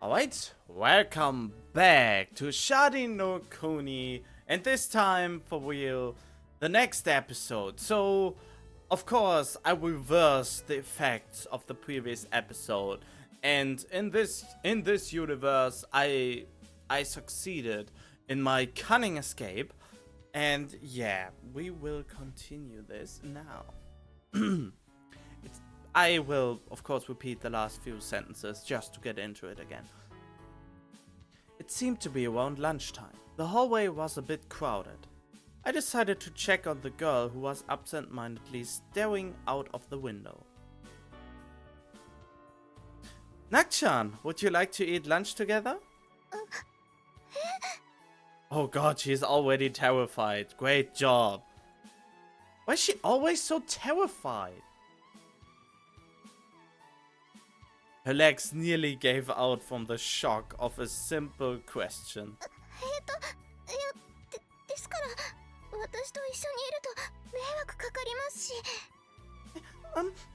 Alright, welcome back to Sharin no Kuni, and this time for real, the next episode. So, of course, I reversed the effects of the previous episode, and in this universe, I succeeded in my cunning escape, and yeah, we will continue this now. I will, of course, repeat the last few sentences just to get into it again. It seemed to be around lunchtime. The hallway was a bit crowded. I decided to check on the girl who was absent-mindedly staring out of the window. Nakchan, would you like to eat lunch together? Oh god, she's already terrified. Great job. Why is she always so terrified? Her legs nearly gave out from the shock of a simple question.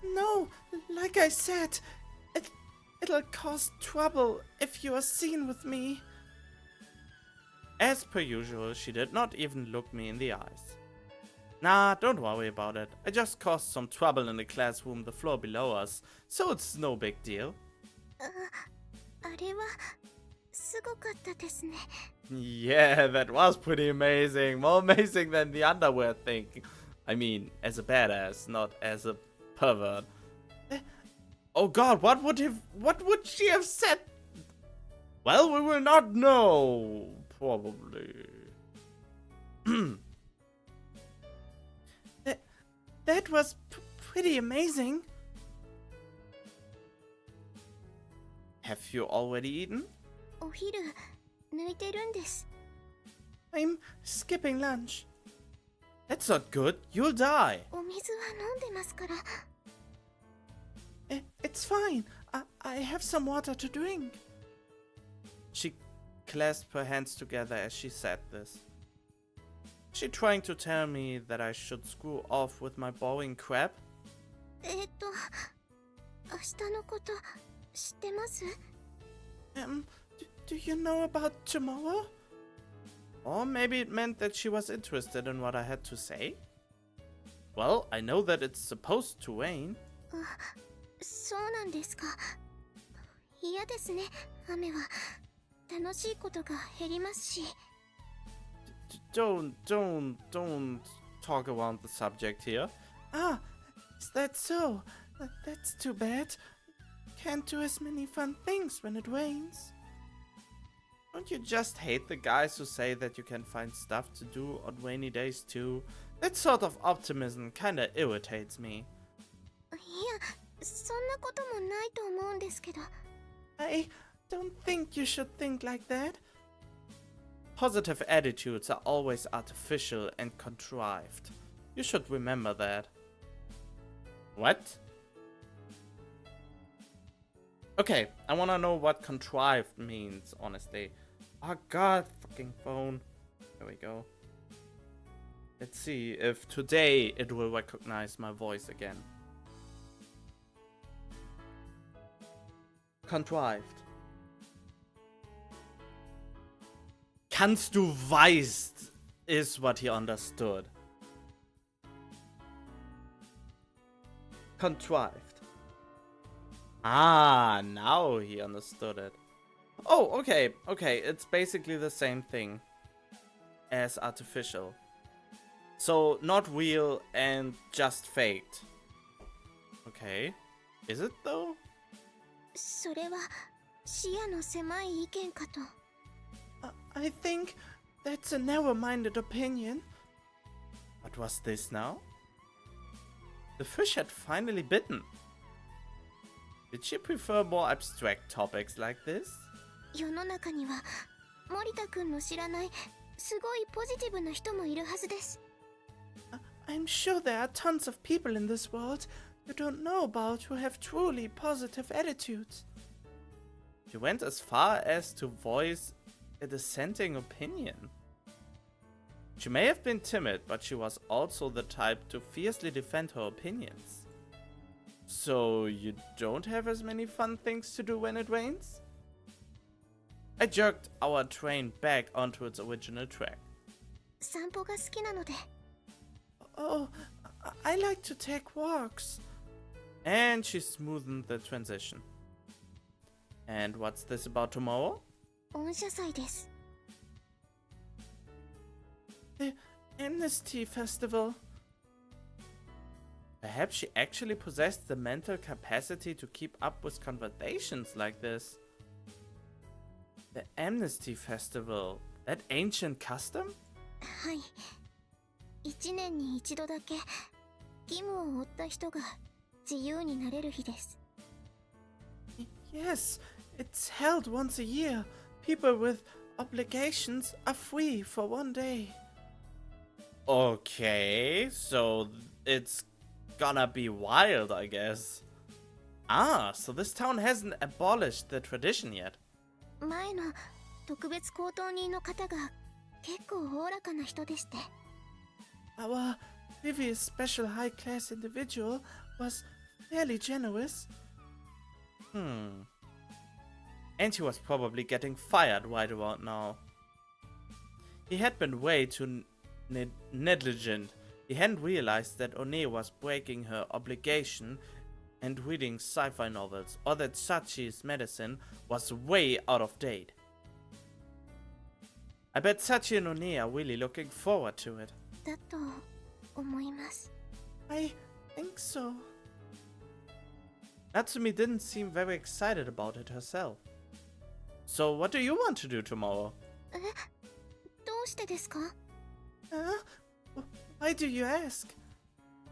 No, like I said, it'll cause trouble if you are seen with me. As per usual, she did not even look me in the eyes. Nah, don't worry about it. I just caused some trouble in the classroom the floor below us, so it's no big deal. Yeah, that was pretty amazing. More amazing than the underwear thing. I mean, as a badass, not as a pervert. Oh god, what would she have said? Well, we will not know. Probably. That was pretty amazing. Have you already eaten? I'm skipping lunch. That's not good. You'll die. It's fine. I have some water to drink. She clasped her hands together as she said this. Is she trying to tell me that I should screw off with my boring crap? Do you know about tomorrow? Or maybe it meant that she was interested in what I had to say? Well, I know that it's supposed to rain. Don't talk around the subject here. Ah, is that so? That's too bad. Can't do as many fun things when it rains. Don't you just hate the guys who say that you can find stuff to do on rainy days too? That sort of optimism kinda irritates me. I don't think you should think like that. Positive attitudes are always artificial and contrived. You should remember that. What? Okay, I wanna know what contrived means, honestly. Oh god, fucking phone. There we go. Let's see if today it will recognize my voice again. Contrived. Kannst du weißt is what he understood. Contrived. Ah, now he understood it. Oh, okay, it's basically the same thing as artificial. So, not real and just faked. Okay. Is it though? I think that's a narrow-minded opinion. What was this now? The fish had finally bitten. Did she prefer more abstract topics like this? I'm sure there are tons of people in this world you don't know about who have truly positive attitudes. She went as far as to voice a dissenting opinion. She may have been timid, but she was also the type to fiercely defend her opinions. So you don't have as many fun things to do when it rains? I jerked our train back onto its original track. 散歩が好きなので。 Oh, I like to take walks. And she smoothened the transition. And what's this about tomorrow? 御社祭です。 The Amnesty Festival. Perhaps she actually possessed the mental capacity to keep up with conversations like this. The Amnesty Festival. That ancient custom? はい。1年に1度だけ義務を負った人が自由になれる日です。 Yes, it's held once a year. People with obligations are free for one day. Okay, so it's gonna be wild, I guess. Ah, so this town hasn't abolished the tradition yet. 前の特別公当人の方が結構おおらかな人でして。 Our previous special high-class individual was fairly generous. And he was probably getting fired right about now. He had been way too negligent. He hadn't realized that One was breaking her obligation and reading sci-fi novels, or that Sachi's medicine was way out of date. I bet Sachi and One are really looking forward to it. だと思います。 I think so. Natsumi didn't seem very excited about it herself. So what do you want to do tomorrow? え、どうしてですか？ Why do you ask?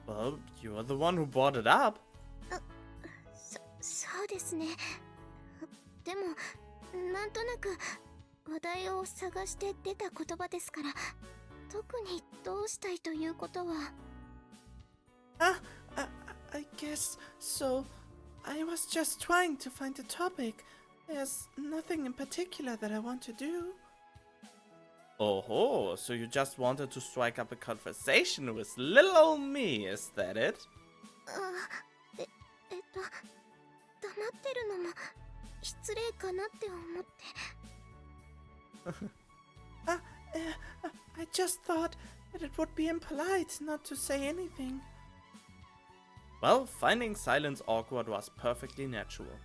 Well, you're the one who brought it up. そうですね。でもなんとなく話題を探して出た言葉ですから、特にどうしたいということは。I guess so. I was just trying to find a topic. There's nothing in particular that I want to do. Oh, so you just wanted to strike up a conversation with little old me, is that it? 黙ってるのも失礼かなって思って。I just thought that it would be impolite not to say anything. Well, finding silence awkward was perfectly natural.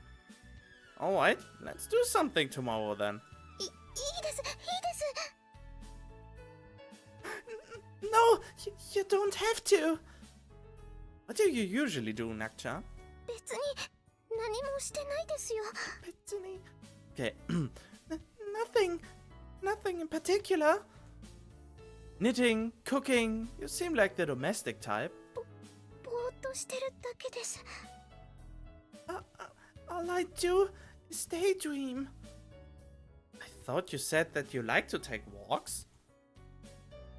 Alright, let's do something tomorrow then. いいです。No, you don't have to. What do you usually do, Nakcha? 別に何もしてないですよ。 Okay, nothing in particular. Knitting, cooking, you seem like the domestic type. ぼーっとしてるだけです。 All I do is daydream. I thought you said that you like to take walks.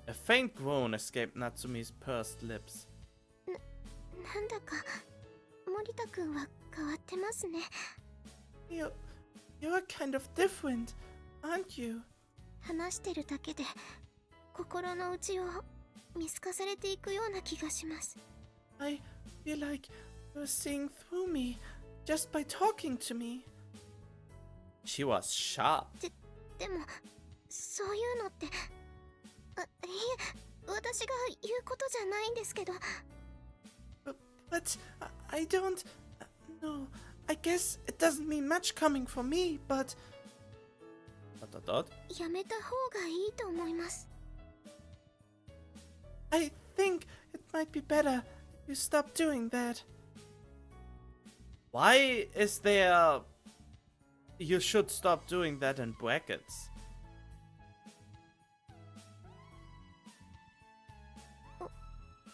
A faint groan escaped Natsumi's pursed lips. なんだか森田くんは変わってますね。 You're kind of different, aren't you? 話してるだけで心の内を見透かされていくような気がします。 I feel like you're seeing through me just by talking to me. She was sharp. でもそういうのって、いえ、私が言うことじゃないんですけど。 But I don't... No, I guess it doesn't mean much coming from me, but... ... やめた方がいいと思います。 I think it might be better if you stop doing that. Why is there... You should stop doing that in brackets?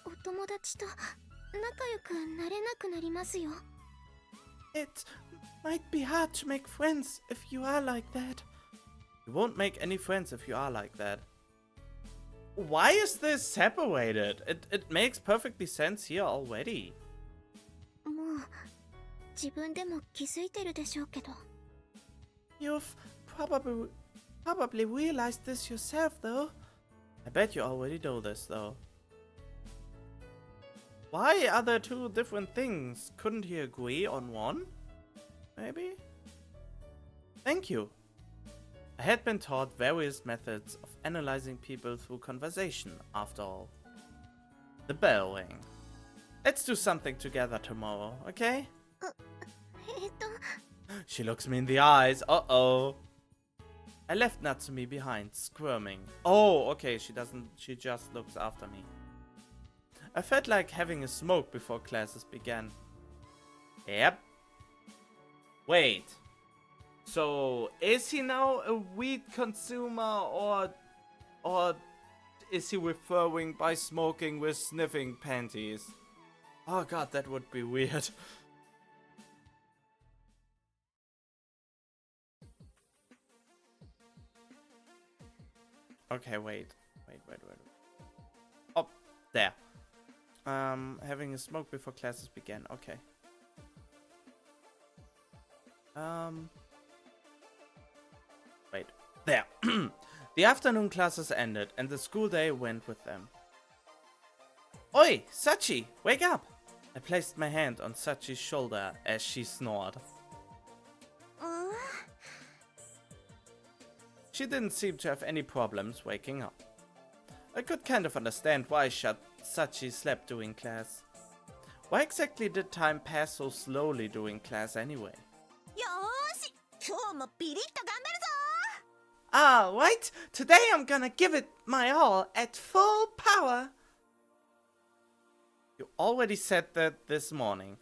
お友達と仲良くなれなくなりますよ。 It might be hard to make friends if you are like that. You won't make any friends if you are like that. Why is this separated? It makes perfectly sense here already. もう自分でも気づいてるでしょうけど。 You've probably realized this yourself, though. I bet you already know this, though. Why are there two different things? Couldn't he agree on one? Maybe? Thank you. had been taught various methods of analyzing people through conversation, after all. The bell rang. Let's do something together tomorrow, okay? えっと She looks me in the eyes. Uh-oh. I left Natsumi behind, squirming. Oh, okay, she just looks after me. I felt like having a smoke before classes began. Yep. Wait. So, is he now a weed consumer or is he referring by smoking with sniffing panties? Oh god, that would be weird. Okay, wait. Oh, there. Having a smoke before classes began. Okay. Wait. There. The afternoon classes ended, and the school day went with them. Oi, Sachi, wake up! I placed my hand on Sachi's shoulder as she snored. She didn't seem to have any problems waking up. I could kind of understand why Sachi slept during class. Why exactly did time pass so slowly during class anyway? Alright, today I'm gonna give it my all at full power. You already said that this morning.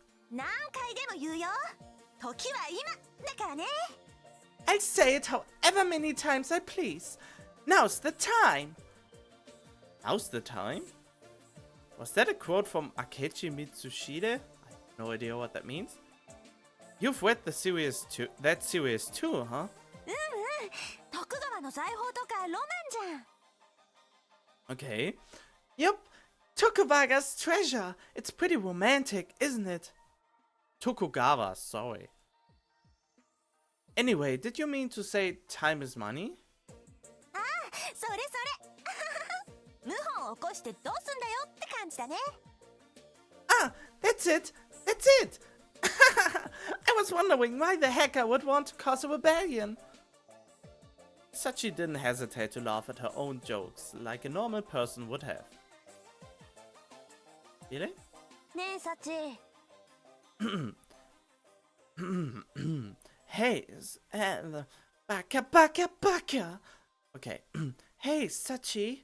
I'll say it however many times I please. Now's the time. Now's the time? Was that a quote from Akechi Mitsushide? I have no idea what that means. You've read that series too, huh? Okay. Yup. Tokugava's treasure. It's pretty romantic, isn't it? Tokugawa, sorry. Anyway, did you mean to say time is money? That's it! That's it! I was wondering why the hacker would want to cause a rebellion. Sachi didn't hesitate to laugh at her own jokes, like a normal person would have. Really? Hey, baka. Okay. Hey, Sachi.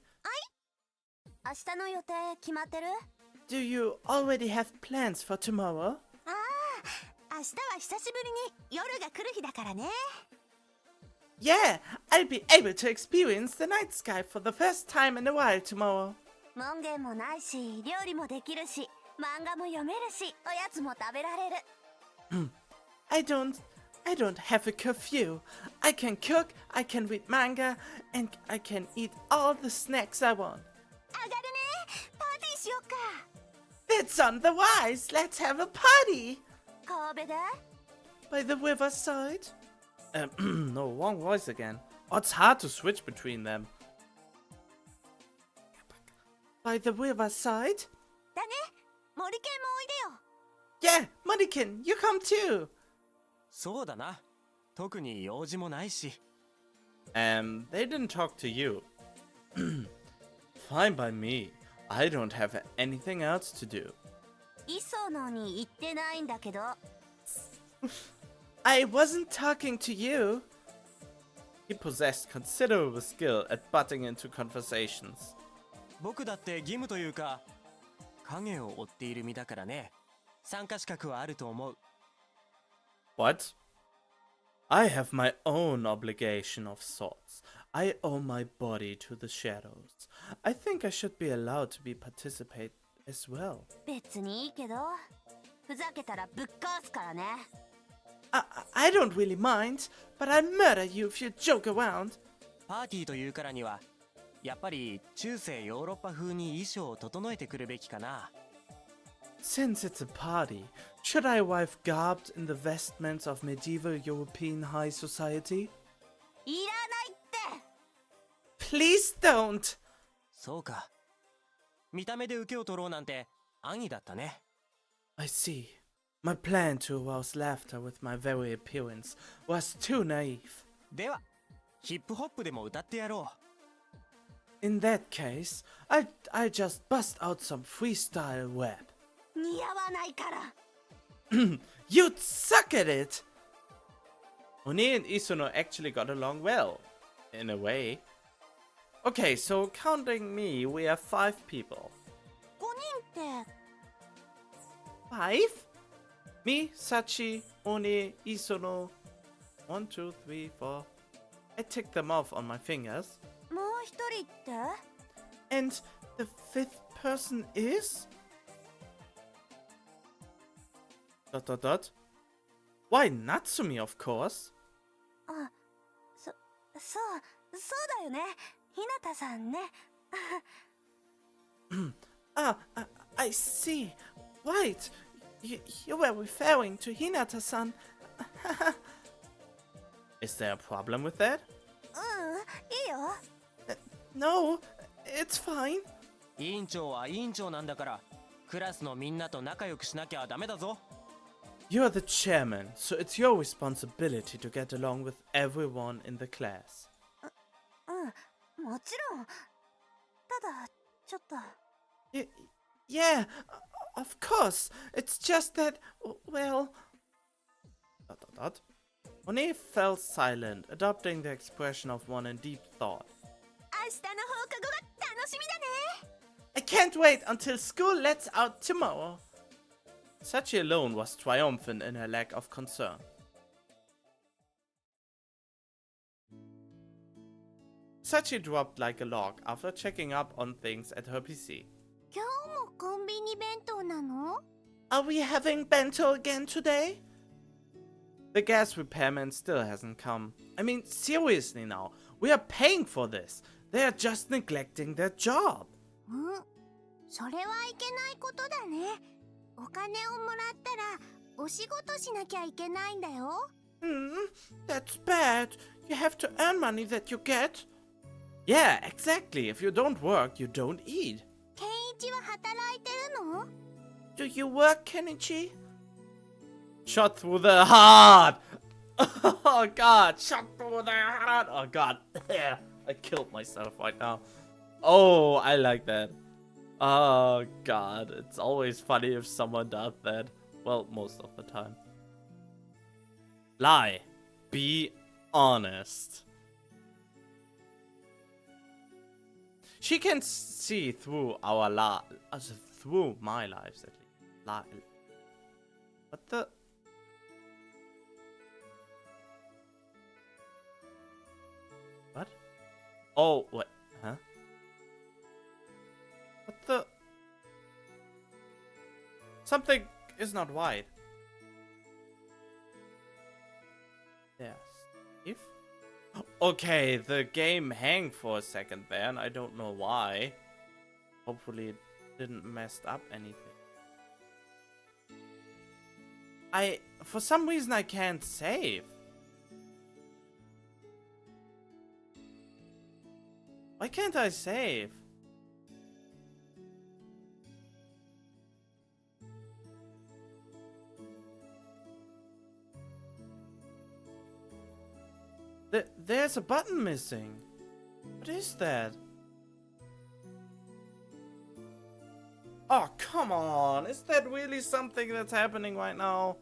Do you already have plans for tomorrow? Yeah, I'll be able to experience the night sky for the first time in a while tomorrow. I don't have a curfew. I can cook, I can read manga, and I can eat all the snacks I want. That's on the wise. Let's have a party. By the riverside? No, wrong voice again. Oh, it's hard to switch between them. By the riverside? Yeah, Monikin, you come too. They didn't talk to you. Fine by me. I don't have anything else to do. I wasn't talking to you. He possessed considerable skill at butting into conversations. What? I have my own obligation of sorts. I owe my body to the shadows. I think I should be allowed to participate as well. I don't really mind, but I'll murder you if you joke around. Since it's a party, should I arrive garbed in the vestments of medieval European high society? Please don't! I see. My plan to arouse laughter with my very appearance was too naive. ヒップホップでも歌ってやろ In that case, I just bust out some freestyle rap. 似合わないから。You'd suck at it! Oni and Isuno actually got along well, in a way. Okay, so counting me, we have 5 people. 5人って。5? Me, Sachi, Oni, Isuno. 1, 2, 3, 4. I ticked them off on my fingers. もう一人って？ And the 5th person is? ... Why Natsumi, of course? あ、そうだよね。ひなたさんね。I see. Right. You were referring to Hinata-san. Is there a problem with that? いいよ。No, it's fine. う。委員長は委員長なんだから、クラスのみんなと仲良くしなきゃダメだぞ。You're the chairman, so it's your responsibility to get along with everyone in the class. もちろん。ただ、ちょっと。Yeah, of course. It's just that, well... ... Monet fell silent, adopting the expression of one in deep thought. 明日の放課後が楽しみだね。I can't wait until school lets out tomorrow. Sachi alone was triumphant in her lack of concern. Sachi dropped like a log after checking up on things at her PC. 今日もコンビニ弁当なの？ Are we having bento again today? The gas repairman still hasn't come. I mean, seriously now, we are paying for this. They are just neglecting their job. それはいけないことだね。お金をもらったらお仕事しなきゃいけないんだよ。That's bad. You have to earn money that you get. Yeah, exactly. If you don't work, you don't eat. ケンイチは働いてるの？ Do you work, Kenichi? Shot through the heart! Oh god, shot through the heart! Oh god, I killed myself right now. Oh, I like that. Oh god, it's always funny if someone does that. Well, most of the time. Lie. Be honest. She can see through our through my lives at least. Lie. What the? What? Oh, what? Huh? What the? Something is not right. Yes. If? Okay, the game hanged for a second there, and I don't know why. Hopefully it didn't mess up anything. For some reason I can't save. Why can't I save? There's a button missing. What is that? Oh, come on. Is that really something that's happening right now?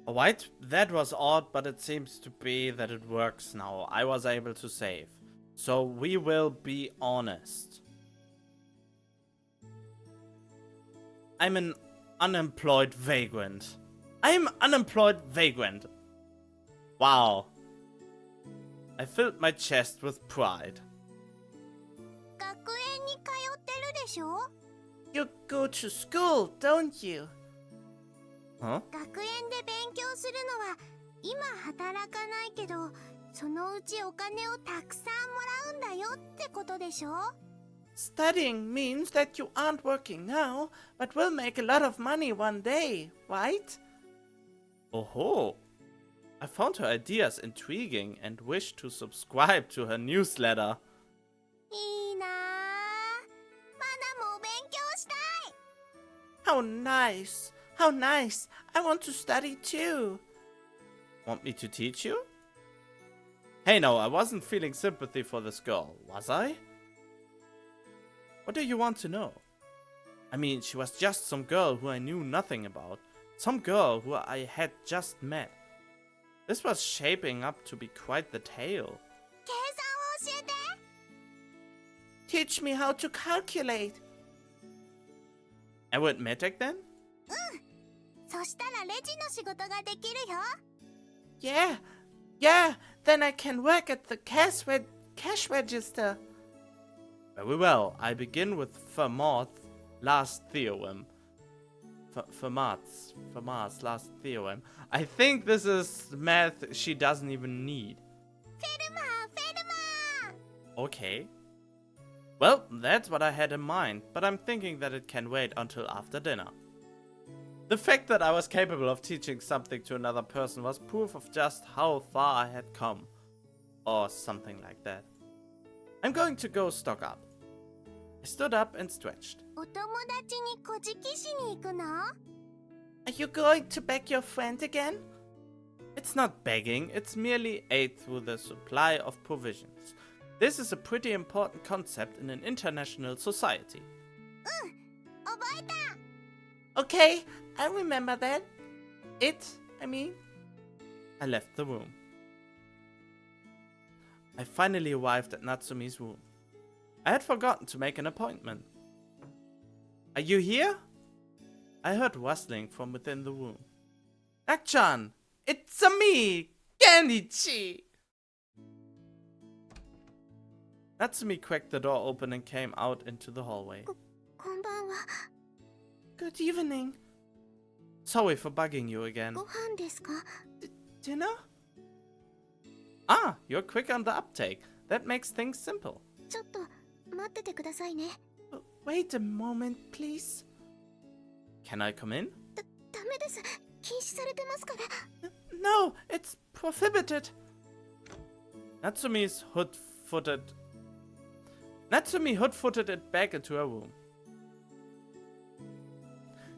Alright, that was odd, but it seems to be that it works now. I was able to save. So we will be honest. I'm an unemployed vagrant. I'm unemployed vagrant. Wow. I filled my chest with pride. 学園に通ってるでしょ？ You go to school, don't you? Huh? 学園で勉強するのは今働かないけどそのうちお金をたくさんもらうんだよってことでしょ？ Studying means that you aren't working now, but will make a lot of money one day, right? Oh-ho. I found her ideas intriguing and wish to subscribe to her newsletter. いいなぁ。まだも勉強したい。 How nice. How nice. I want to study too. Want me to teach you? Hey, no, I wasn't feeling sympathy for this girl, was I? What do you want to know? I mean, she was just some girl who I knew nothing about. Some girl who I had just met. This was shaping up to be quite the tale. Teach me how to calculate. Arithmetic then? Yeah, then I can work at the cash register. Very well, I begin with Fermat's last theorem. Fermat's last theorem. I think this is math she doesn't even need. Okay. Well, that's what I had in mind, but I'm thinking that it can wait until after dinner. The fact that I was capable of teaching something to another person was proof of just how far I had come. Or something like that. I'm going to go stock up. I stood up and stretched. Are you going to beg your friend again? It's not begging, it's merely aid through the supply of provisions. This is a pretty important concept in an international society. Okay, I remember that. I left the room. I finally arrived at Natsumi's room. I had forgotten to make an appointment. Are you here? I heard rustling from within the room. Nak-chan, it's me, Genichi! Natsumi cracked the door open and came out into the hallway. Good evening. Sorry for bugging you again. Dinner? Ah, you're quick on the uptake. That makes things simple. Wait a moment, please. Can I come in? No, it's prohibited. Natsumi hood-footed it back into her room.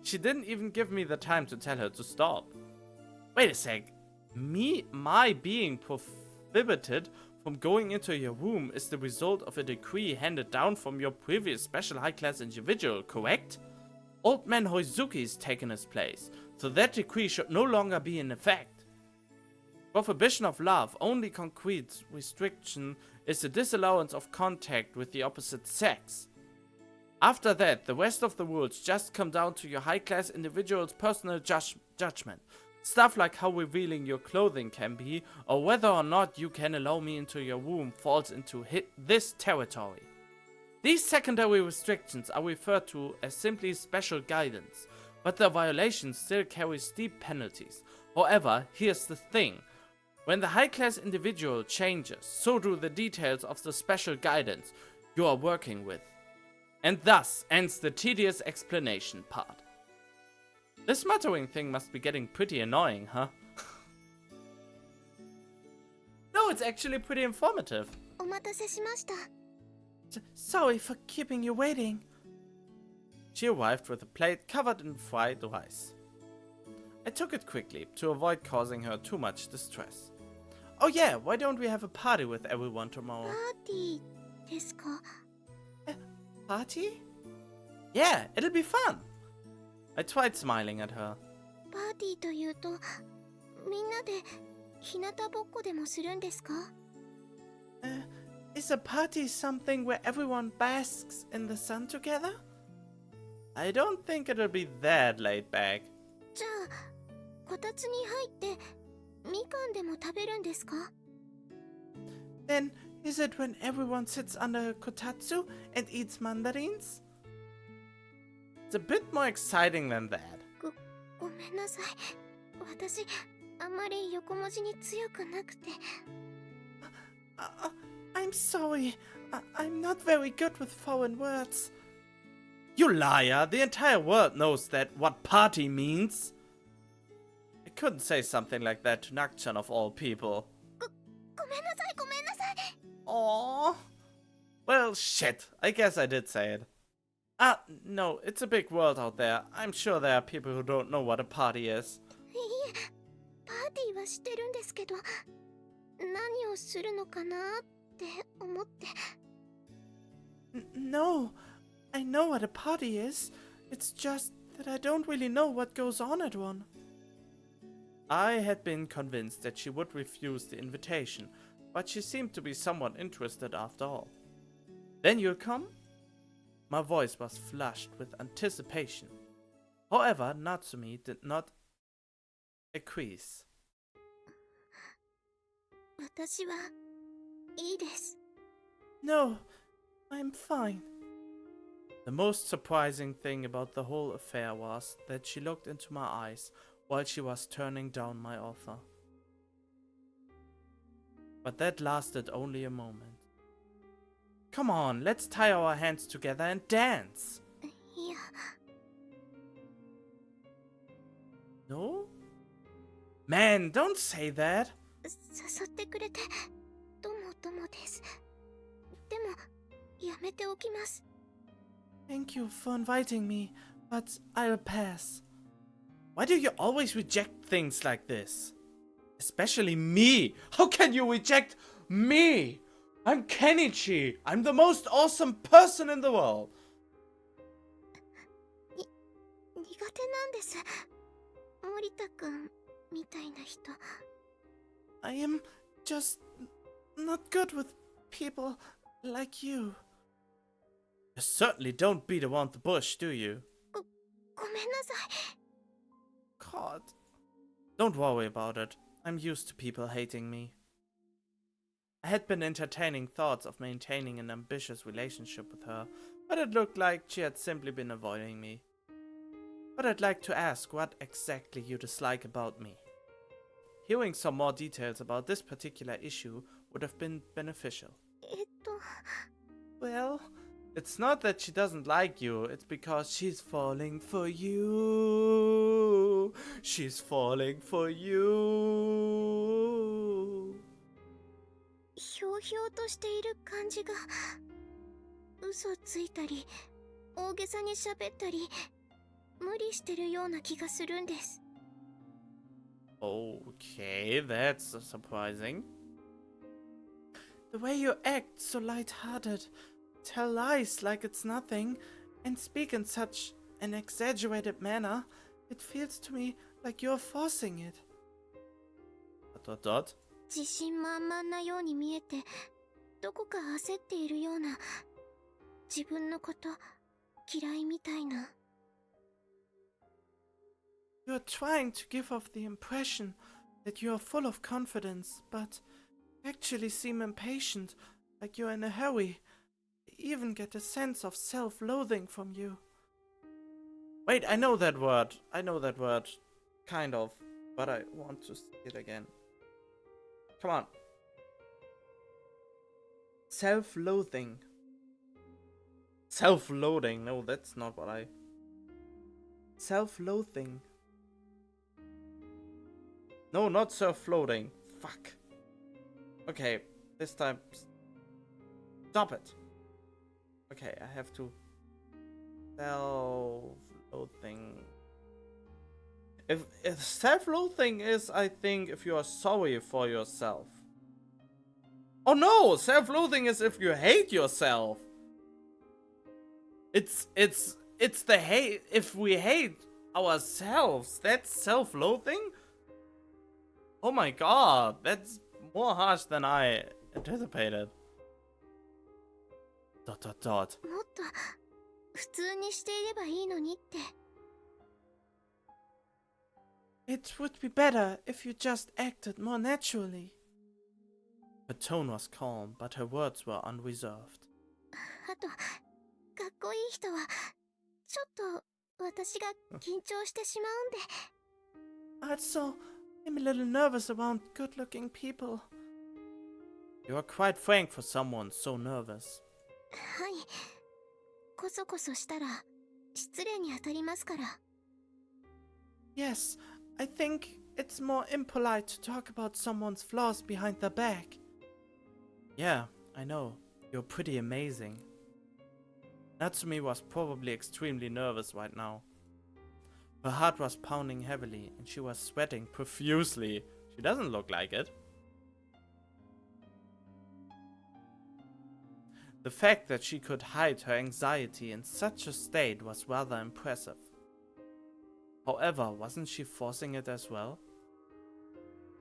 She didn't even give me the time to tell her to stop. Wait a sec. My being prohibited from going into your room is the result of a decree handed down from your previous special high-class individual, correct? Old man Hoizuki's taken his place, so that decree should no longer be in effect. Prohibition of love, only concrete restriction is the disallowance of contact with the opposite sex. After that, the rest of the rules just come down to your high-class individual's personal judgment. Stuff like how revealing your clothing can be, or whether or not you can allow me into your room falls into this territory. These secondary restrictions are referred to as simply special guidance, but the violations still carry steep penalties. However, here's the thing. When the high-class individual changes, so do the details of the special guidance you are working with. And thus ends the tedious explanation part. This muttering thing must be getting pretty annoying, huh? No, it's actually pretty informative. Sorry for keeping you waiting. She arrived with a plate covered in fried rice. I took it quickly to avoid causing her too much distress. Oh yeah, why don't we have a party with everyone tomorrow? Party? Yeah, it'll be fun. I tried smiling at her. Is a party something where everyone basks in the sun together? I don't think it'll be that laid back. Then, is it when everyone sits under a kotatsu and eats mandarins? It's a bit more exciting than that. I'm sorry. I'm not very good with foreign words. You liar! The entire world knows what party means. I couldn't say something like that to Nak-chan of all people. Aww. Well, shit. I guess I did say it. No, it's a big world out there. I'm sure there are people who don't know what a party is. 何をするのかなって思って。No, I know what a party is. It's just that I don't really know what goes on at one. I had been convinced that she would refuse the invitation, but she seemed to be somewhat interested after all. Then you'll come? My voice was flushed with anticipation. However, Natsumi did not acquiesce. 私はいいです。 No, I'm fine. The most surprising thing about the whole affair was that she looked into my eyes while she was turning down my offer. But that lasted only a moment. Come on, let's tie our hands together and dance. いや、 No? Man, don't say that. 誘ってくれてどうもどうもです。でもやめておきます。 Thank you for inviting me, but I'll pass. Why do you always reject things like this? Especially me. How can you reject me? I'm Kenichi. I'm the most awesome person in the world. 苦手なんです。森田くんみたいな人。 I am just not good with people like you. You certainly don't beat around the bush, do you? ごめんなさい。 God. Don't worry about it. I'm used to people hating me. I had been entertaining thoughts of maintaining an ambitious relationship with her, but it looked like she had simply been avoiding me. But I'd like to ask what exactly you dislike about me. Hearing some more details about this particular issue would have been beneficial. Well, it's not that she doesn't like you, it's because she's falling for you. She's falling for you. ひょうひょうとしている感じが、嘘ついたり大げさに喋ったり無理してるような気がするんです。 Okay, that's surprising. The way you act so light-hearted, tell lies like it's nothing, and speak in such an exaggerated manner, it feels to me like you're forcing it. ... 自信満々なように見えて、どこか焦っているような、自分のこと嫌いみたいな。 You're trying to give off the impression that you are full of confidence, but actually seem impatient, like you're in a hurry. I even get a sense of self-loathing from you. Wait, I know that word. Kind of. But I want to see it again. Come on. Self-loathing. Self-loathing. No, that's not what I... Self-loathing. No, not self-floating. Fuck. Okay, this time... Stop it. Okay, I have to... Self-loathing. If self-loathing is, I think, if you are sorry for yourself. Oh no! Self-loathing is if you hate yourself. It's the hate... If we hate ourselves, that's self-loathing? Oh my god, that's more harsh than I anticipated. ... もっと普通にしていればいいのにって。 It would be better if you just acted more naturally. Her tone was calm, but her words were unreserved. あと、かっこいい人はちょっと私が緊張してしまうんで。 Also, I'm a little nervous around good-looking people. You are quite frank for someone so nervous. はい。こそこそしたら失礼に当たりますから。 Yes, I think it's more impolite to talk about someone's flaws behind their back. Yeah, I know. You're pretty amazing. Natsumi was probably extremely nervous right now. Her heart was pounding heavily and she was sweating profusely. She doesn't look like it. The fact that she could hide her anxiety in such a state was rather impressive. However, wasn't she forcing it as well?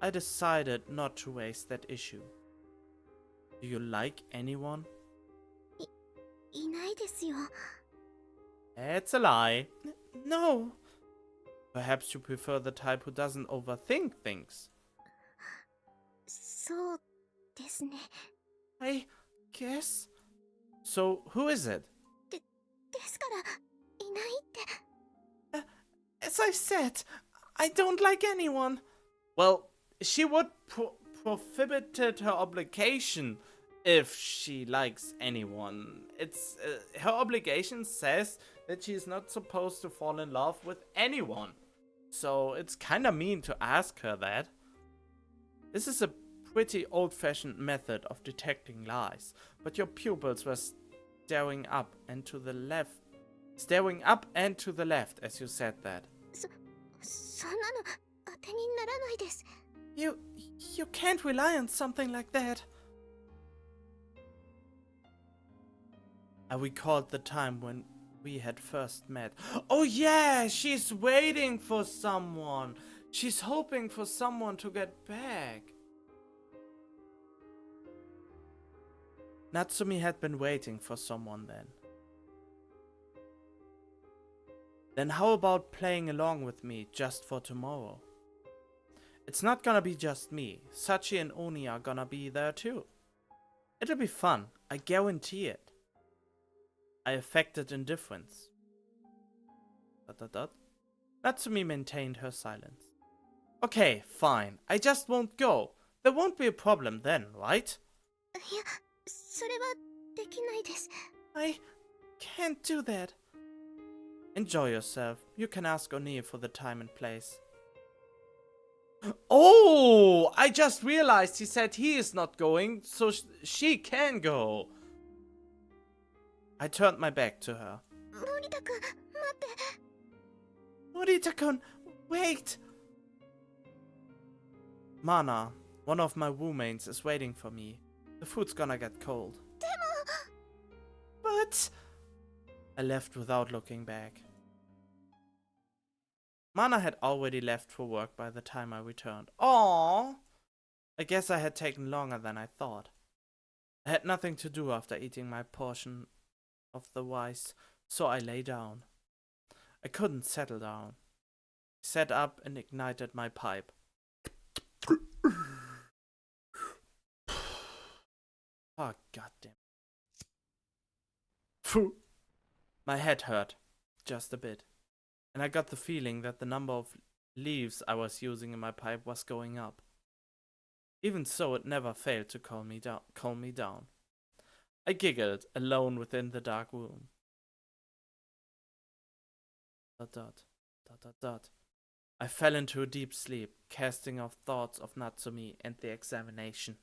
I decided not to raise that issue. Do you like anyone? いないですよ。 It's a lie. No. Perhaps you prefer the type who doesn't overthink things. そうですね。 I guess. So, who is it? ですから、いないって。 As I said, I don't like anyone. Well, she would prohibited her obligation if she likes anyone. It's her obligation says that she is not supposed to fall in love with anyone. So it's kind of mean to ask her that. This is a pretty old-fashioned method of detecting lies, but your pupils were staring up and to the left as you said that. そんなの当てにならないです。 You can't rely on something like that. I recalled the time when we had first met. Oh yeah, she's waiting for someone. She's hoping for someone to get back. Natsumi had been waiting for someone then. Then how about playing along with me just for tomorrow? It's not gonna be just me. Sachi and Oni are gonna be there too. It'll be fun, I guarantee it. I affected indifference. ... Natsumi maintained her silence. Okay, fine. I just won't go. There won't be a problem then, right? いや、それはできないです。 I can't do that. Enjoy yourself. You can ask Oni for the time and place. Oh! I just realized he said he is not going, so she can go. I turned my back to her. 森田くん、待って。 Morita-kun, wait! Mana, one of my roommates, is waiting for me. The food's gonna get cold. But... I left without looking back. Mana had already left for work by the time I returned. Aww! I guess I had taken longer than I thought. I had nothing to do after eating my portion of the rice, so I lay down. I couldn't settle down. I sat up and ignited my pipe. Oh, goddamn. Phew. My head hurt. Just a bit. And I got the feeling that the number of leaves I was using in my pipe was going up. Even so, it never failed to calm me down. I giggled, alone within the dark room. ... I fell into a deep sleep, casting off thoughts of Natsumi and the examination.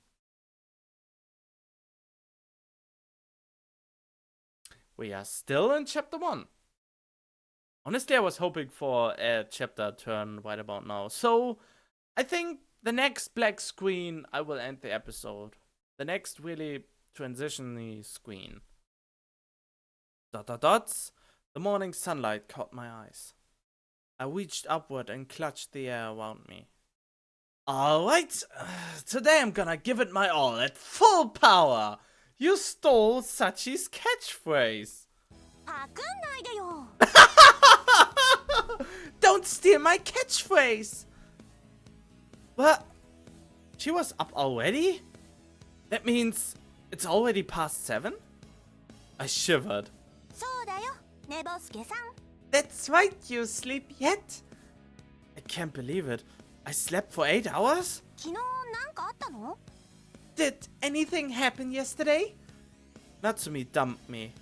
We are still in chapter 1. Honestly, I was hoping for a chapter turn right about now. So, I think the next black screen, I will end the episode. The next really transition-y screen. ... The morning sunlight caught my eyes. I reached upward and clutched the air around me. Alright, today I'm gonna give it my all at full power. You stole Sachi's catchphrase. パクんないでよ。 Don't steal my catchphrase. What? She was up already? That means it's already past 7? I shivered. そうだよ、寝ぼすけさん。 That's right, you sleep yet? I can't believe it. I slept for 8 hours? 昨日なんかあったの？ Did anything happen yesterday? Natsumi dumped me.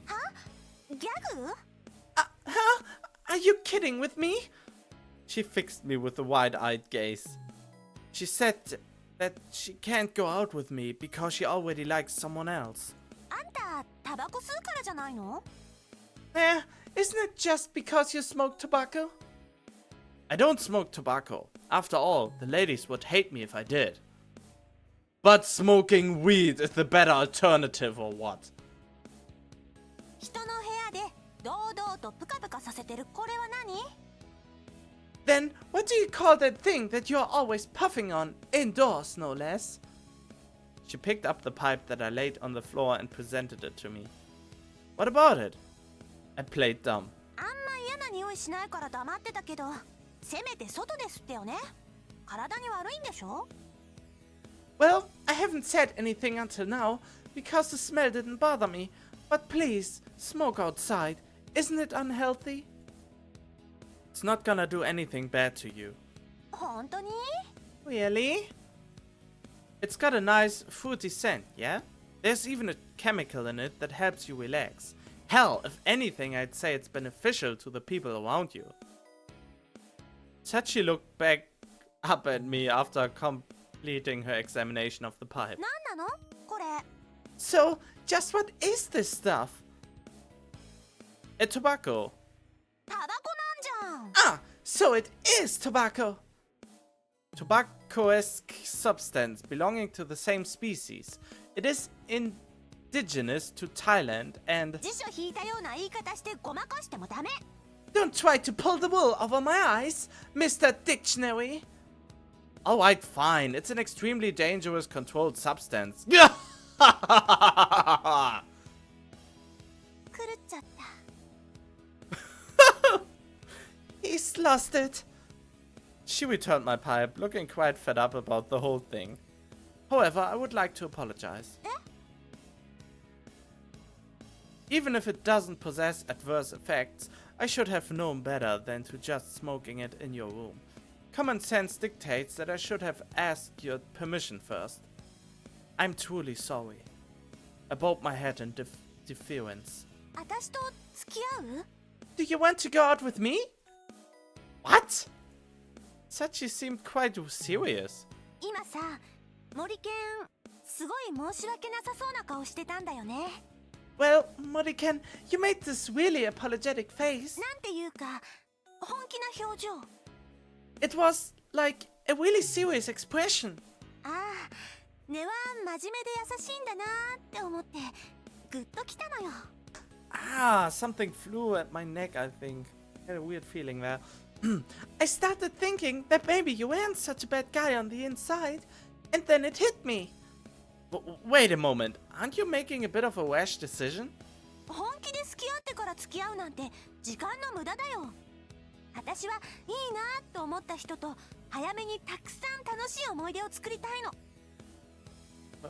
は？ギャグ？ Huh? Are you kidding with me? She fixed me with a wide-eyed gaze. She said that she can't go out with me because she already likes someone else. あんた、タバコ吸うからじゃないの？ Isn't it just because you smoke tobacco? I don't smoke tobacco. After all, the ladies would hate me if I did. But smoking weed is the better alternative or what? とプカプカさせてるこれは何？ Then, what do you call that thing that you're always puffing on, indoors no less? She picked up the pipe that I laid on the floor and presented it to me. What about it? I played dumb. あんま嫌な匂いしないから黙ってたけど、せめて外で吸ってよね。体に悪いんでしょ？ Well, I haven't said anything until now, because the smell didn't bother me. But please, smoke outside. Isn't it unhealthy? It's not gonna do anything bad to you. 本当に？ Really? It's got a nice fruity scent, yeah? There's even a chemical in it that helps you relax. Hell, if anything, I'd say it's beneficial to the people around you. Sachi looked back up at me after completing her examination of the pipe. 何なの？これ。 So, just what is this stuff? A tobacco. タバコなんじゃん。 Ah, so it is tobacco. Tobacco-esque substance belonging to the same species. It is indigenous to Thailand and... 辞書引いたような言い方してごまかしてもダメ。 Don't try to pull the wool over my eyes, Mr. Dictionary. Alright, fine. It's an extremely dangerous controlled substance. 狂っちゃった。 He's lost it. She returned my pipe, looking quite fed up about the whole thing. However, I would like to apologize. Even if it doesn't possess adverse effects, I should have known better than to just smoking it in your room. Common sense dictates that I should have asked your permission first. I'm truly sorry. I bowed my head in defiance. 私と付き合う？ Do you want to go out with me? What? Sachi seemed quite serious. 今さ、森健、すごい申し訳なさそうな顔してたんだよね。 Well, Moriken, you made this really apologetic face. なんていうか、本気な表情。 It was like a really serious expression. ああ、根は真面目で優しいんだなーって思って、グッときたのよ。 Ah, something flew at my neck, I think. I had a weird feeling there. I started thinking that maybe you weren't such a bad guy on the inside, and then it hit me. Wait a moment, aren't you making a bit of a rash decision? 本気で付き合ってから付き合うなんて時間の無駄だよ。私はいいなと思った人と早めにたくさん楽しい思い出を作りたいの。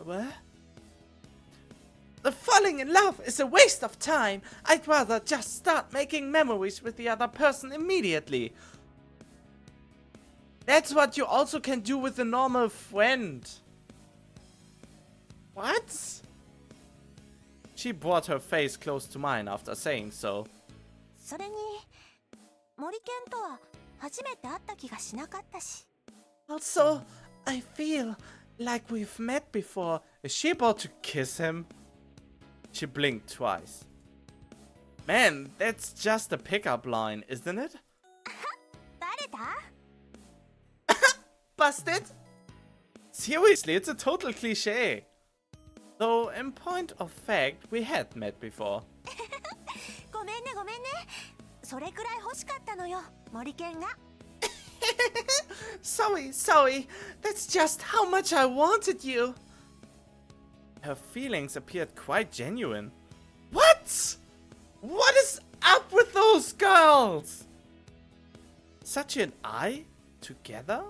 What? The falling in love is a waste of time. I'd rather just start making memories with the other person immediately. That's what you also can do with a normal friend. What? She brought her face close to mine after saying so. それに森健とは初めて会った気がしなかったし。 Also, I feel like we've met before. Is she about to kiss him? She blinked twice. Man, that's just a pickup line, isn't it? バレた？ Busted? Seriously, it's a total cliche. Though, in point of fact, we had met before. ごめんねごめんね。それくらい欲しかったのよ、森健が。Sorry. That's just how much I wanted you. Her feelings appeared quite genuine. What? What is up with those girls? Sachi and I? Together?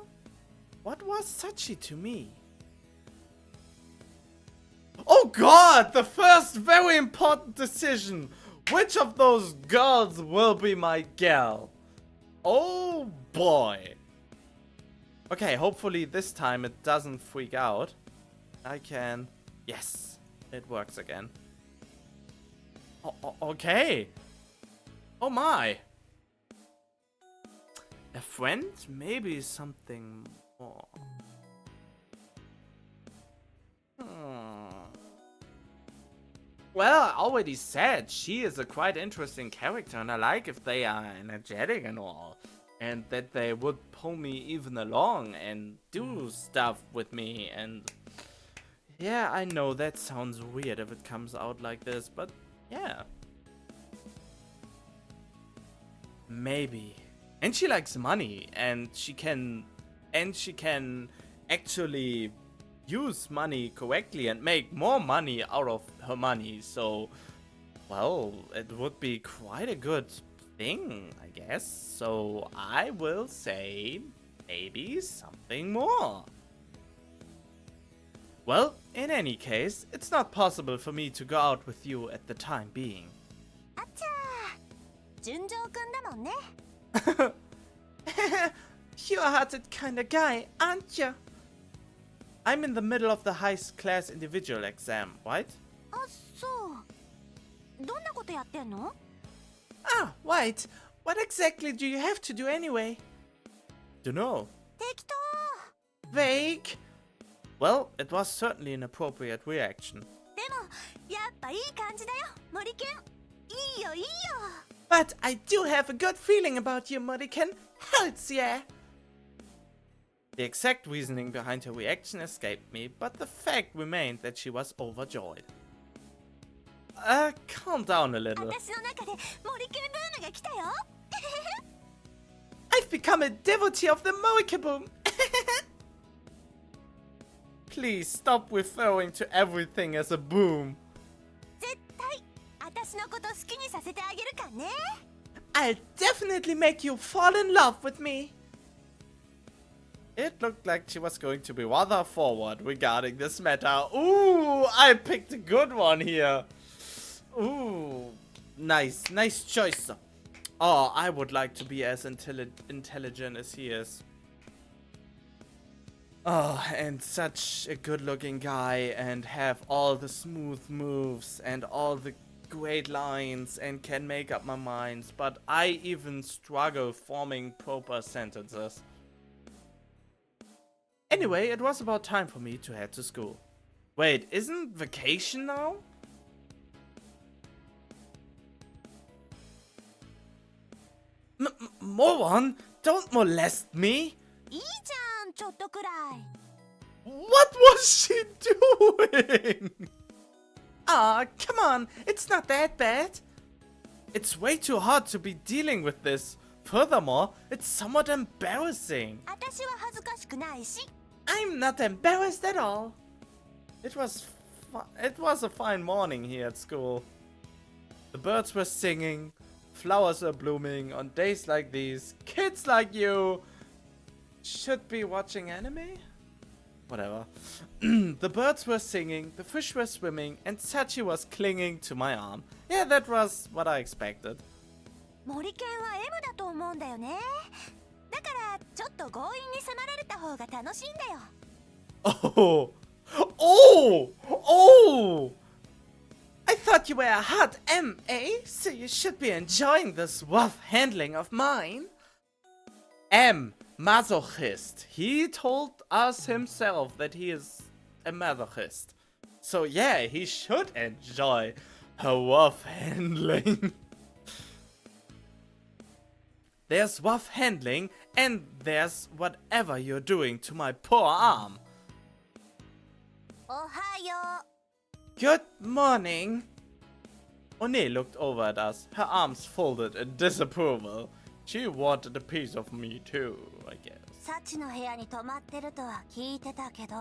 What was Sachi to me? Oh god! The first very important decision! Which of those girls will be my gal? Oh boy! Okay, hopefully this time it doesn't freak out. I can... Yes, it works again. Okay. Oh my. A friend? Maybe something more. Well, I already said she is a quite interesting character, and I like if they are energetic and all. And that they would pull me even along and do stuff with me and... Yeah, I know that sounds weird if it comes out like this, but yeah. Maybe. And she likes money, and she can actually use money correctly and make more money out of her money. So, well, it would be quite a good thing, I guess. So I will say maybe something more. Well, in any case, it's not possible for me to go out with you at the time being. あっちゃー、純情くんだもんね。Pure-hearted kind of guy, aren't you? I'm in the middle of the high class individual exam, right? あ、そう。どんなことやってんの？ Ah, right. What exactly do you have to do anyway? Dunno. 適当。 Vague? Well, it was certainly an appropriate reaction. でも、やっぱいい感じだよ、森くん。いいよ、いいよ。 But I do have a good feeling about you, Modican. Hells yeah! The exact reasoning behind her reaction escaped me, but the fact remained that she was overjoyed. Calm down a little. 私の中で森くんブームが来たよ。I've become a devotee of the Moika Boom! Please stop referring to everything as a boom. 絶対、私のこと好きにさせてあげるからね。I'll definitely make you fall in love with me. It looked like she was going to be rather forward regarding this matter. Ooh, I picked a good one here. Ooh, nice choice. Oh, I would like to be as intelligent as he is. Oh, and such a good-looking guy, and have all the smooth moves and all the great lines and can make up my mind, but I even struggle forming proper sentences. Anyway, it was about time for me to head to school. Wait, isn't vacation now? Moron, don't molest me! いいじゃん、ちょっとくらい。 What was she doing? Ah, come on, it's not that bad. It's way too hard to be dealing with this. Furthermore, it's somewhat embarrassing. 私は恥ずかしくないし。 I'm not embarrassed at all. It was a fine morning here at school. The birds were singing, flowers were blooming on days like these. Kids like you should be watching anime? Whatever. The birds were singing, the fish were swimming, and Sachi was clinging to my arm. Yeah, that was what I expected. 森犬は M だと思うんだよね。だからちょっと強引に迫られた方が楽しいんだよ。 Oh! I thought you were a hot M, eh? So you should be enjoying this rough handling of mine. M, masochist. He told us himself that he is a masochist. So yeah, he should enjoy her rough handling. There's rough handling, and there's whatever you're doing to my poor arm. おはよう。 Good morning. One looked over at us, her arms folded in disapproval. She wanted a piece of me too, I guess. サチの部屋に泊まってるとは聞いてたけど。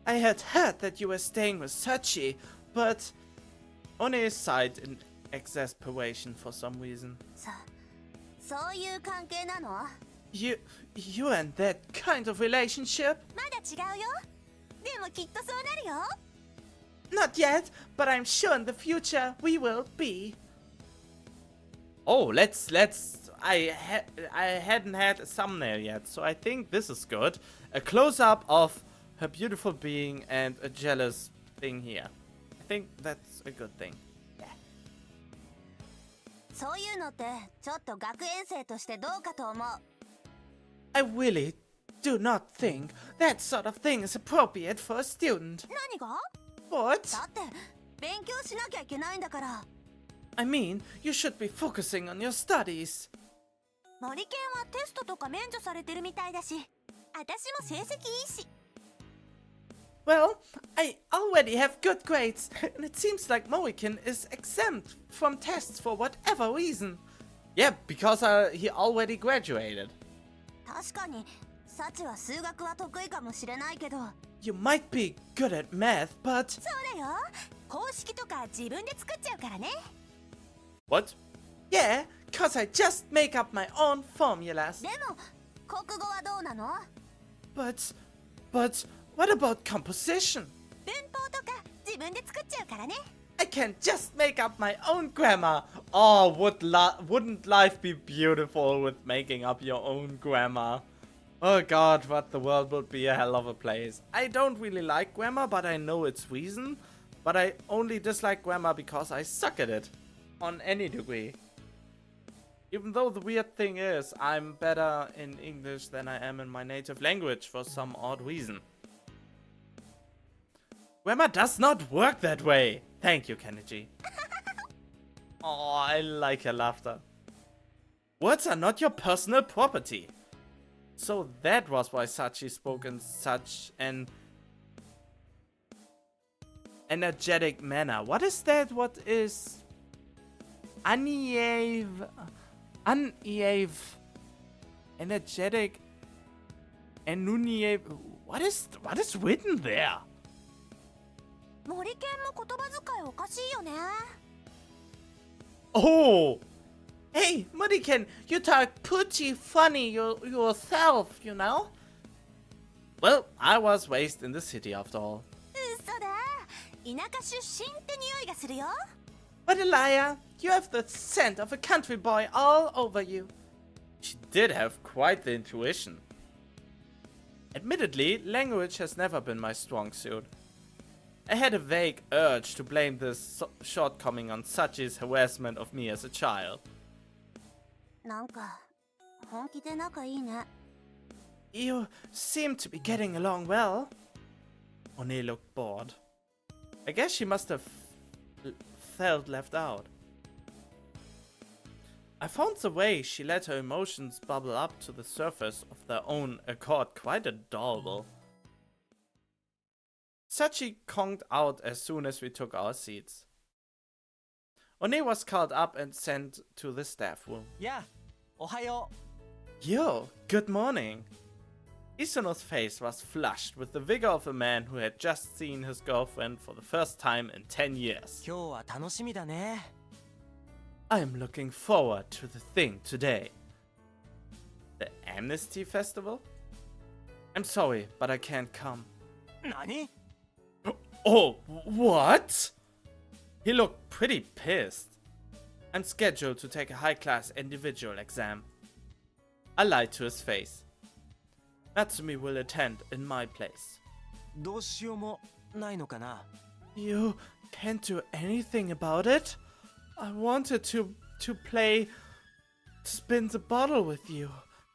I had heard that you were staying with Sachi, but One sighed in exasperation for some reason. そういう関係なの？ You and that kind of relationship? まだ違うよ。でもきっとそうなるよ。 Not yet, but I'm sure in the future we will be. Oh, let's. I hadn't had a thumbnail yet, so I think this is good. A close-up of her beautiful being and a jealous thing here. I think that's a good thing. Yeah. そういうのってちょっと学園生としてどうかと思う。 I really do not think that sort of thing is appropriate for a student. 何が？ What? だって勉強しなきゃいけないんだから。 I mean, you should be focusing on your studies. 森健はテストとか免除されてるみたいだし、私も成績いいし。 Well, I already have good grades, and it seems like Moikin is exempt from tests for whatever reason. Yeah, because he already graduated. 確かにサチは数学は得意かもしれないけど You might be good at math, but... そうだよ公式とか自分で作っちゃうからね What? Yeah, cause I just make up my own formulas. でも国語はどうなの But, what about composition? 文法とか自分で作っちゃうからね I can just make up my own grammar. Oh, wouldn't life be beautiful with making up your own grammar? Oh god, what the world would be a hell of a place. I don't really like grammar, but I know its reason. But I only dislike grammar because I suck at it. On any degree. Even though the weird thing is, I'm better in English than I am in my native language for some odd reason. Grammar does not work that way. Thank you, Kenichi. Oh, I like her laughter. Words are not your personal property. So that was why Sachi spoke in such an energetic manner. What is that? What is energetic, what is written there? 森健も言葉遣いおかしいよね Oh! Hey, Muriken, you talk pretty funny yourself, you know? Well, I was raised in the city after all. 嘘だ田舎出身って匂いがするよ What a liar! You have the scent of a country boy all over you. She did have quite the intuition. Admittedly, language has never been my strong suit. I had a vague urge to blame this shortcoming on Sachi's harassment of me as a child. なんか本気で仲いいね You seem to be getting along well. One looked bored. I guess she must have felt left out. I found the way she let her emotions bubble up to the surface of their own accord quite adorable. Sachi conked out as soon as we took our seats. One was called up and sent to the staff room. Yeah, おはよ Yo, good morning. Isuno's face was flushed with the vigor of a man who had just seen his girlfriend for the first time in 10 years. う。今日は楽しみだね。I'm looking forward to the thing today. The Amnesty Festival? I'm sorry, but I can't come. 何 Oh, what? He looked pretty pissed. I'm scheduled to take a high-class individual exam. I lied to his face. Natsumi will attend in my place. どうしようもないのかな You can't do anything about it? I wanted to play spin the bottle with you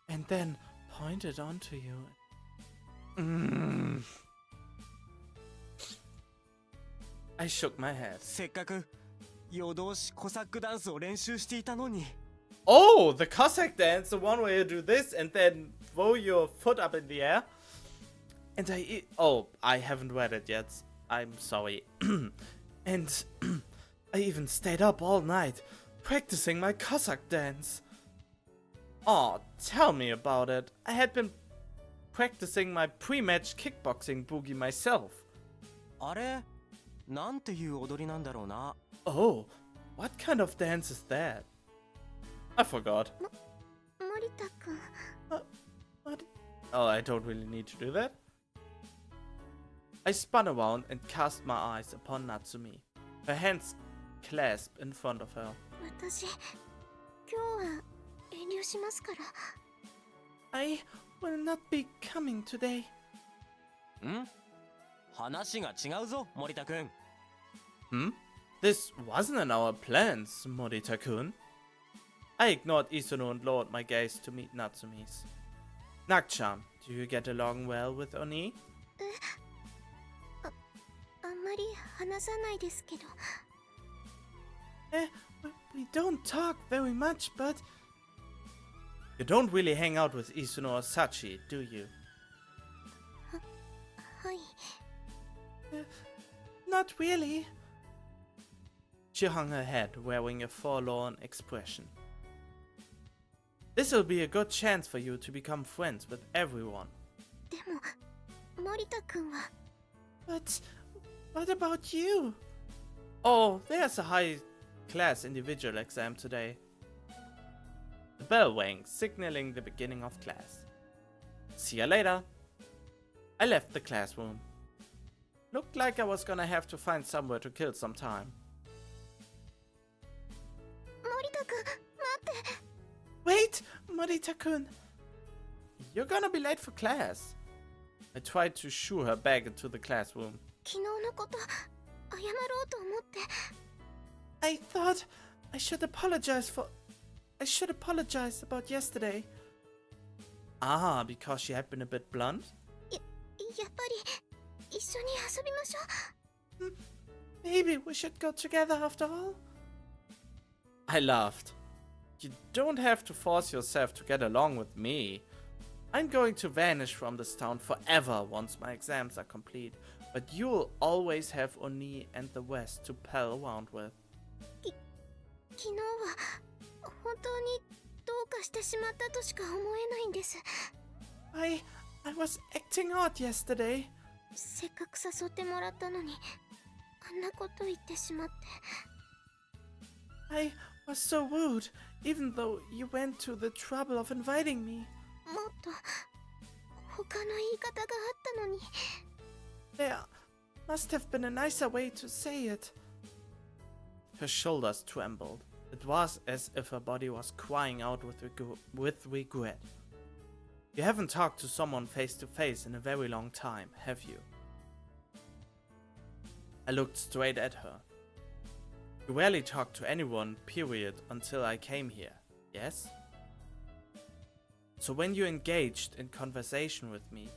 and then point it onto you. I shook my head. せっかく夜通しコサックダンスを練習していたのに。 Oh, the Cossack dance, the one where you do this and then throw your foot up in the air. And I haven't read it yet. I'm sorry. And I even stayed up all night practicing my Cossack dance. Oh, tell me about it. I had been practicing my pre-match kickboxing boogie myself. あれなんていう踊りなんだろうな。 Oh, what kind of dance is that? I forgot. 森田くん What? Oh, I don't really need to do that. I spun around and cast my eyes upon Natsumi, her hands clasped in front of her. 私今日は遠慮しますから I will not be coming today. ん話が違うぞ、森田くん。 This wasn't in our plans, Morita-kun. I ignored Isuno and lowered my gaze to meet Natsumi's. Nakchan, do you get along well with Oni? あんまり話さないですけど We don't talk very much, but... You don't really hang out with Isuno or Sachi, do you? はい Not really. She hung her head, wearing a forlorn expression. This will be a good chance for you to become friends with everyone. でも森田くんは But what about you? Oh, there's a high-class individual exam today. The bell rang, signaling the beginning of class. See you later. I left the classroom. Looked like I was gonna have to find somewhere to kill some time. 森田くん待って Wait, Morita-kun. You're gonna be late for class. I tried to shoo her back into the classroom. 昨日のこと謝ろうと思って I thought I should apologize about yesterday. Ah, because she had been a bit blunt? やっぱり一緒に遊びましょう Maybe we should go together after all? I laughed. You don't have to force yourself to get along with me. I'm going to vanish from this town forever once my exams are complete, but you'll always have Oni and the West to pal around with. 昨日は本当にどうかしてしまったとしか思えないんです I was acting out yesterday. せっかく誘ってもらったのにあんなこと言ってしまって I was so rude, even though you went to the trouble of inviting me. もっと他の言い方があったのに There must have been a nicer way to say it. Her shoulders trembled. It was as if her body was crying out with regret. You haven't talked to someone face to face in a very long time, have you? I looked straight at her. You rarely talked to anyone, period, until I came here, yes? So when you engaged in conversation with me,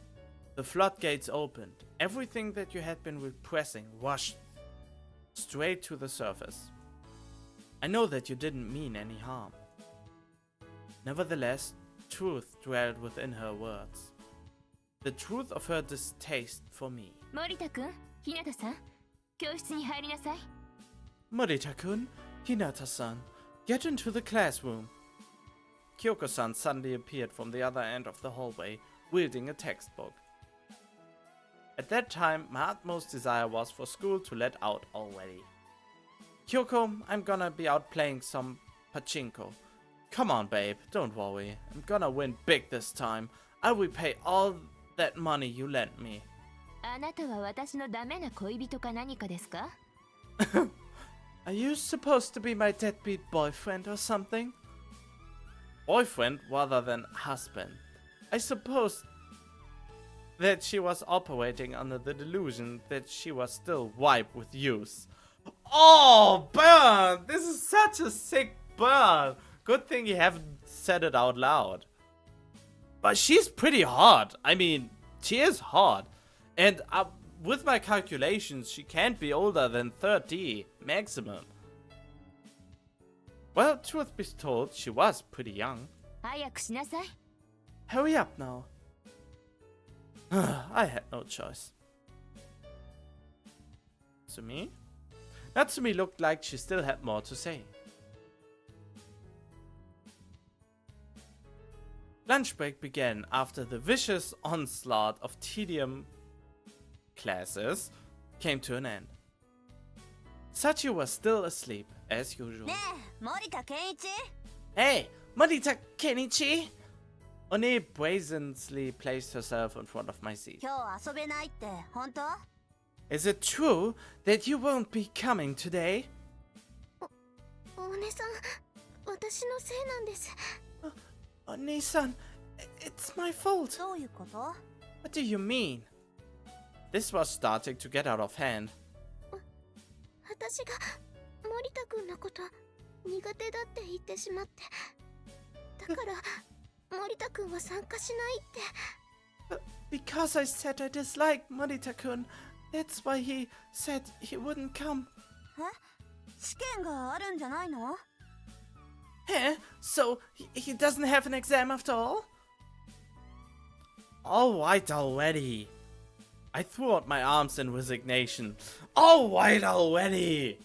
the floodgates opened. Everything that you had been repressing rushed straight to the surface. I know that you didn't mean any harm. Nevertheless, truth dwelled within her words. The truth of her distaste for me. 森田くん、日向さん、教室に入りなさい Morita-kun, Hinata-san, get into the classroom. Kyoko-san suddenly appeared from the other end of the hallway, wielding a textbook. At that time, my utmost desire was for school to let out already. Kyoko, I'm gonna be out playing some pachinko. Come on, babe, don't worry. I'm gonna win big this time. I'll repay all that money you lent me. あなたは私のダメな恋人か何かですか Are you supposed to be my deadbeat boyfriend or something? Boyfriend rather than husband. I suppose that she was operating under the delusion that she was still ripe with youth. Oh, burn! This is such a sick burn. Good thing you haven't said it out loud. But she's pretty hot. I mean, she is hot. And with my calculations, she can't be older than 30 maximum. Well, truth be told, she was pretty young. 早くしなさい Hurry up now. I had no choice. Natsumi? Natsumi looked like she still had more to say. Lunch break began after the vicious onslaught of tedium classes came to an end. Sachi was still asleep, as usual. ねえ森田健一 Hey, Morita Kenichi! Oni brazenly placed herself in front of my seat. 今日遊べないって本当 Is it true that you won't be coming today? お姉さん私のせいなんです Oni-san, it's my fault. どういうこと What do you mean? This was starting to get out of hand. 私が森田くんのこと苦手だって言ってしまってだから森田くんは参加しないって Because I said I disliked Morita-kun, that's why he said he wouldn't come. え試験があるんじゃないの Eh? So, he doesn't have an exam after all? Alright already. I threw out my arms in resignation. Alright already!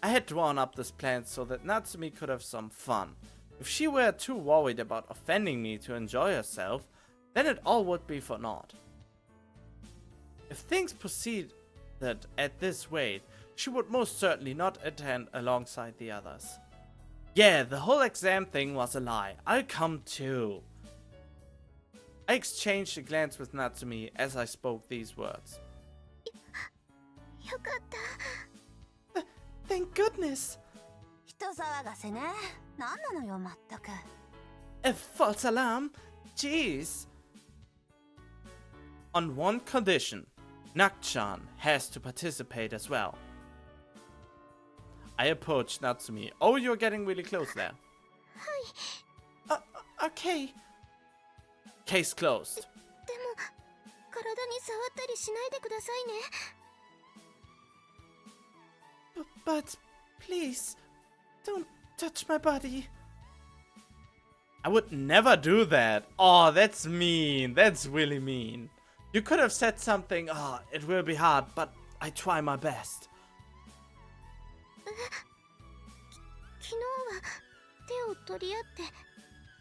I had drawn up this plan so that Natsumi could have some fun. If she were too worried about offending me to enjoy herself, then it all would be for naught. If things proceeded at this rate, she would most certainly not attend alongside the others. Yeah, the whole exam thing was a lie. I'll come too. I exchanged a glance with Natsumi as I spoke these words. よかった。 Thank goodness. 人騒がせね。何なのよ、まったく。 A false alarm? Jeez. On one condition, Nakchan has to participate as well. I approached Natsumi. Oh, you're getting really close there. Okay. Case closed. でも、体に触ったりしないでくださいね。 But please, don't touch my body. I would never do that. Oh, that's mean. That's really mean. You could have said something, oh, it will be hard, but I try my best. 昨日は手を取り合って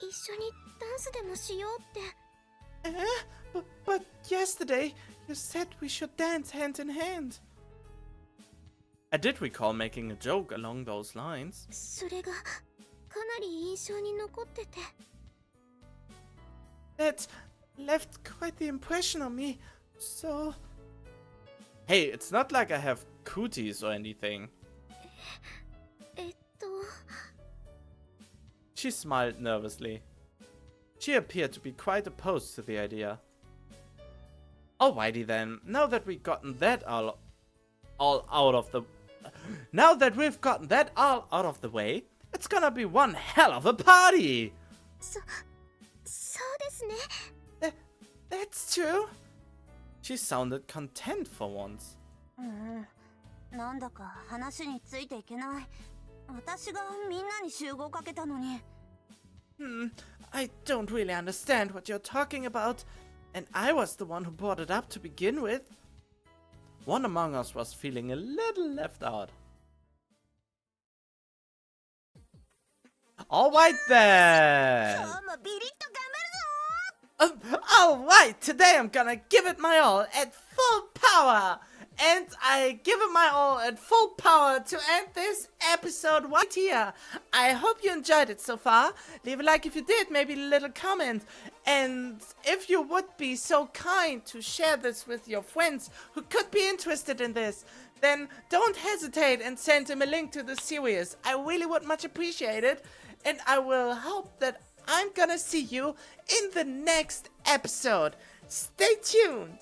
一緒にダンスでもしようって。But yesterday, you said we should dance hand in hand. I did recall making a joke along those lines. それがかなり印象に残ってて。 That left quite the impression on me, so... Hey, it's not like I have cooties or anything. She smiled nervously. She appeared to be quite opposed to the idea. Alrighty then, now that we've gotten that all out of the... Now that we've gotten that all out of the way, it's gonna be one hell of a party! そうですね。 That's true. She sounded content for once. なんだか話についていけない。私がみんなに集合かけたのに。I don't really understand what you're talking about, and I was the one who brought it up to begin with. One among us was feeling a little left out. Alright then! Alright, today I'm gonna give it my all at full power! And I give it my all at full power to end this episode right here. I hope you enjoyed it so far. Leave a like if you did, maybe a little comment. And if you would be so kind to share this with your friends who could be interested in this, then don't hesitate and send them a link to the series. I really would much appreciate it. And I will hope that I'm gonna see you in the next episode. Stay tuned.